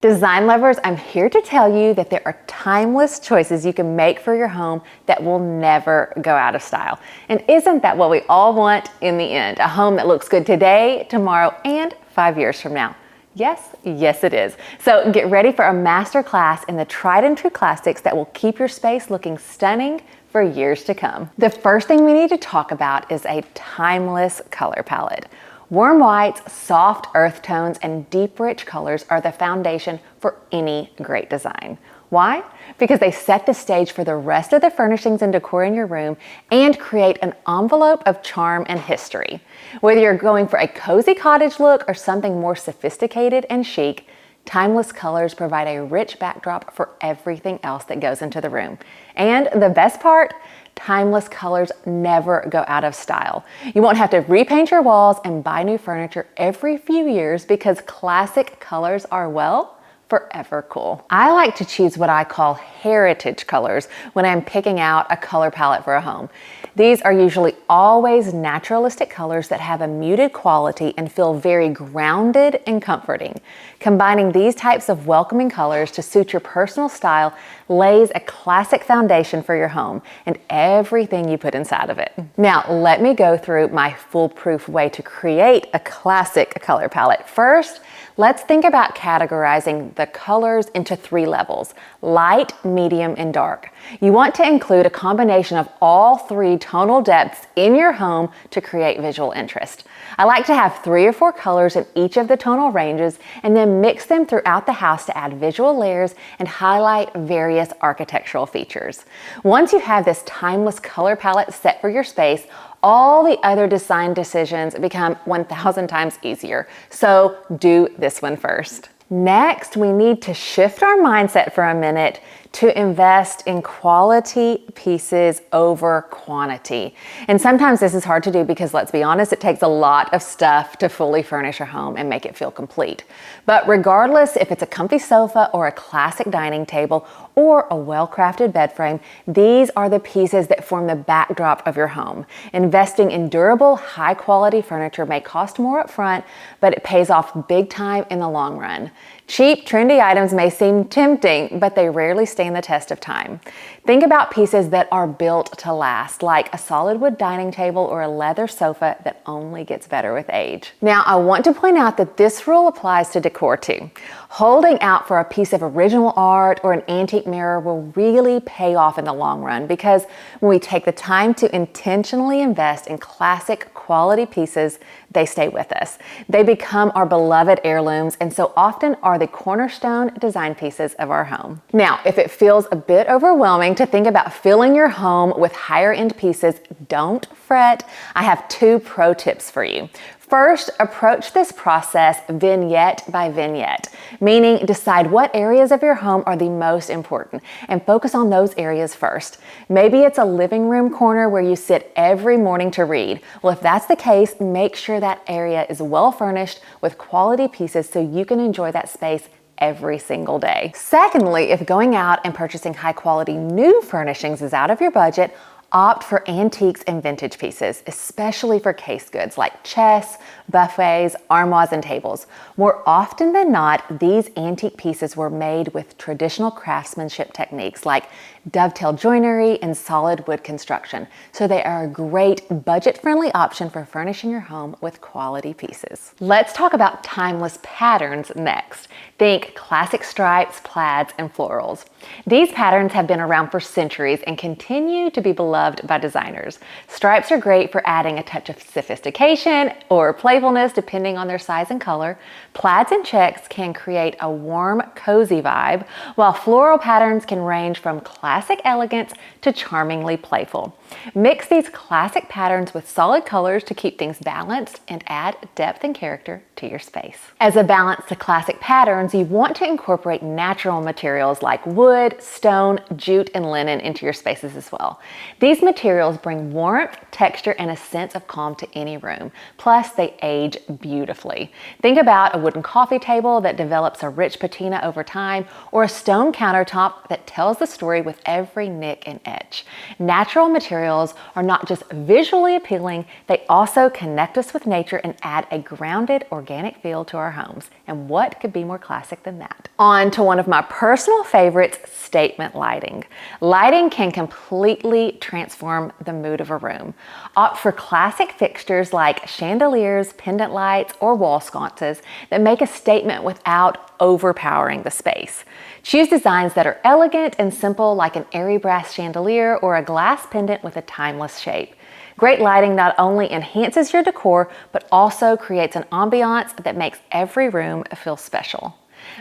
Design lovers, I'm here to tell you that there are timeless choices you can make for your home that will never go out of style. And isn't that what we all want in the end? A home that looks good today, tomorrow, and 5 years from now. Yes, it is. So get ready for a master class in the tried and true classics that will keep your space looking stunning for years to come. The first thing we need to talk about is a timeless color palette. Warm whites, soft earth tones, and deep rich colors are the foundation for any great design. Why? Because they set the stage for the rest of the furnishings and decor in your room and create an envelope of charm and history. Whether you're going for a cozy cottage look or something more sophisticated and chic, timeless colors provide a rich backdrop for everything else that goes into the room. And the best part, timeless colors never go out of style. You won't have to repaint your walls and buy new furniture every few years because classic colors are, well, forever cool. I like to choose what I call heritage colors when I'm picking out a color palette for a home. These are usually always naturalistic colors that have a muted quality and feel very grounded and comforting. Combining these types of welcoming colors to suit your personal style lays a classic foundation for your home and everything you put inside of it. Now, let me go through my foolproof way to create a classic color palette. First, let's think about categorizing the colors into 3 levels: light, medium, and dark. You want to include a combination of all 3 tonal depths in your home to create visual interest. I like to have 3 or 4 colors in each of the tonal ranges and then mix them throughout the house to add visual layers and highlight various architectural features. Once you have this timeless color palette set for your space, all the other design decisions become 1,000 times easier. So do this one first. Next, we need to shift our mindset for a minute to invest in quality pieces over quantity. And sometimes this is hard to do because, let's be honest, it takes a lot of stuff to fully furnish a home and make it feel complete. But regardless if it's a comfy sofa or a classic dining table or a well-crafted bed frame, these are the pieces that form the backdrop of your home. Investing in durable, high-quality furniture may cost more up front, but it pays off big time in the long run. Cheap, trendy items may seem tempting, but they rarely stand the test of time. Think about pieces that are built to last, like a solid wood dining table or a leather sofa that only gets better with age. Now, I want to point out that this rule applies to decor too. Holding out for a piece of original art or an antique mirror will really pay off in the long run because when we take the time to intentionally invest in classic quality pieces, they stay with us. They become our beloved heirlooms and so often are the cornerstone design pieces of our home. Now, if it feels a bit overwhelming to think about filling your home with higher end pieces, don't fret. I have 2 pro tips for you. First, approach this process vignette by vignette, meaning decide what areas of your home are the most important and focus on those areas first. Maybe it's a living room corner where you sit every morning to read. Well, if that's the case, make sure that area is well furnished with quality pieces so you can enjoy that space every single day. Secondly, if going out and purchasing high quality new furnishings is out of your budget, opt for antiques and vintage pieces, especially for case goods like chests, buffets, armoires, and tables. More often than not, these antique pieces were made with traditional craftsmanship techniques like dovetail joinery and solid wood construction. So they are a great budget-friendly option for furnishing your home with quality pieces. Let's talk about timeless patterns next. Think classic stripes, plaids, and florals. These patterns have been around for centuries and continue to be beloved by designers. Stripes are great for adding a touch of sophistication or playfulness depending on their size and color. Plaids and checks can create a warm, cozy vibe, while floral patterns can range from classic elegance to charmingly playful. Mix these classic patterns with solid colors to keep things balanced and add depth and character to your space. As a balance to classic patterns, you want to incorporate natural materials like wood, stone, jute, and linen into your spaces as well. These These materials bring warmth, texture, and a sense of calm to any room. Plus, they age beautifully. Think about a wooden coffee table that develops a rich patina over time, or a stone countertop that tells the story with every nick and edge. Natural materials are not just visually appealing, they also connect us with nature and add a grounded, organic feel to our homes. And what could be more classic than that? On to one of my personal favorites, statement lighting. Lighting can completely transform the mood of a room. Opt for classic fixtures like chandeliers, pendant lights, or wall sconces that make a statement without overpowering the space. Choose designs that are elegant and simple, like an airy brass chandelier or a glass pendant with a timeless shape. Great lighting not only enhances your decor, but also creates an ambiance that makes every room feel special.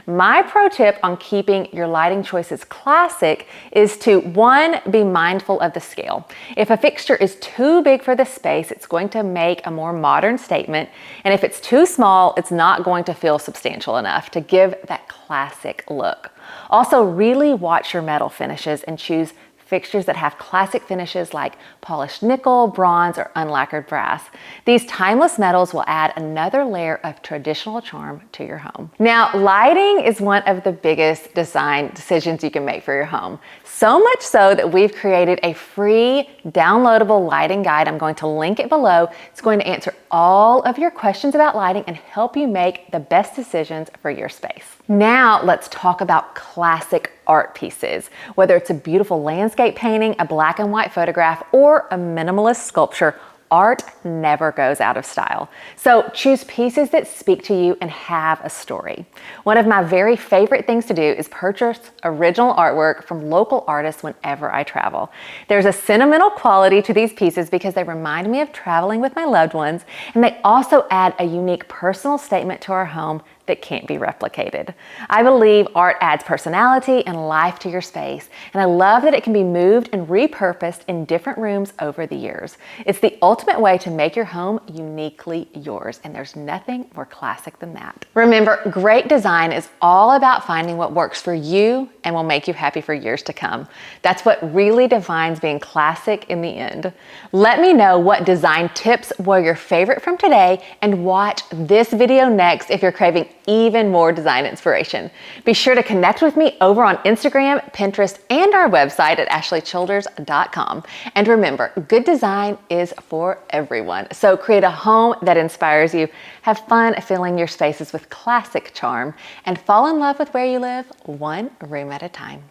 My pro tip on keeping your lighting choices classic is to, 1, be mindful of the scale. If a fixture is too big for the space, it's going to make a more modern statement. And if it's too small, it's not going to feel substantial enough to give that classic look. Also, really watch your metal finishes and choose fixtures that have classic finishes like polished nickel, bronze, or unlacquered brass. These timeless metals will add another layer of traditional charm to your home. Now, lighting is one of the biggest design decisions you can make for your home. So much so that we've created a free downloadable lighting guide. I'm going to link it below. It's going to answer all of your questions about lighting and help you make the best decisions for your space. Now, let's talk about classic art pieces. Whether it's a beautiful landscape painting, a black and white photograph, or a minimalist sculpture, art never goes out of style. So choose pieces that speak to you and have a story. One of my very favorite things to do is purchase original artwork from local artists whenever I travel. There's a sentimental quality to these pieces because they remind me of traveling with my loved ones, and they also add a unique personal statement to our home that can't be replicated. I believe art adds personality and life to your space, and I love that it can be moved and repurposed in different rooms over the years. It's the ultimate way to make your home uniquely yours, and there's nothing more classic than that. Remember, great design is all about finding what works for you and will make you happy for years to come. That's what really defines being classic in the end. Let me know what design tips were your favorite from today, and watch this video next if you're craving even more design inspiration. Be sure to connect with me over on Instagram, Pinterest, and our website at ashleychilders.com. And remember, good design is for everyone. So create a home that inspires you, have fun filling your spaces with classic charm, and fall in love with where you live, one room at a time.